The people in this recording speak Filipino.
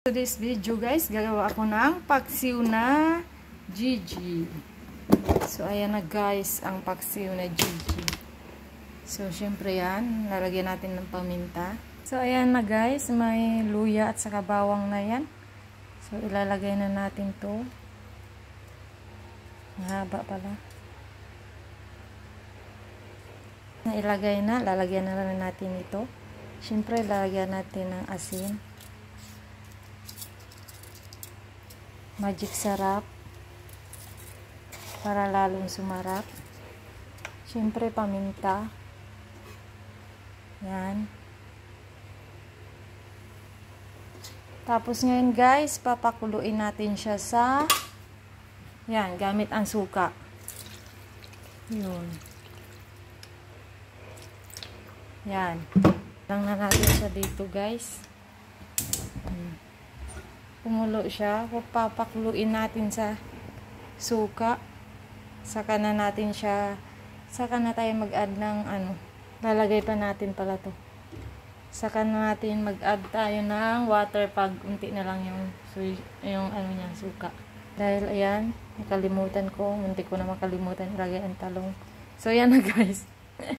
Today's video guys, gagawa ako ng paksiw na Gigi. So ayan na guys, ang paksiw na Gigi. So syempre yan, lalagyan natin ng paminta. So ayan na guys, may luya at saka bawang na yan. So ilalagay na natin to. Mahaba pala. Nailagay na, lalagyan na lang natin ito. Syempre lalagyan natin ng asin. Magic sarap para lalong sumarap. Siyempre paminta. Yan. Tapos ngayon guys, papakuluin natin siya sa yan, gamit ang suka. Yun. Yan. Lang na natin siya dito guys. Kumulo siya, papakuluin natin sa suka. Saka na natin siya, saka na tayo mag-add ng lalagay pa natin pala to. Saka na natin mag-add tayo ng water pag unti na lang yung niya, suka. Dahil ayan, nakalimutan ko, muntik ko na makalimutan ilagay ang talong. So ayan na guys.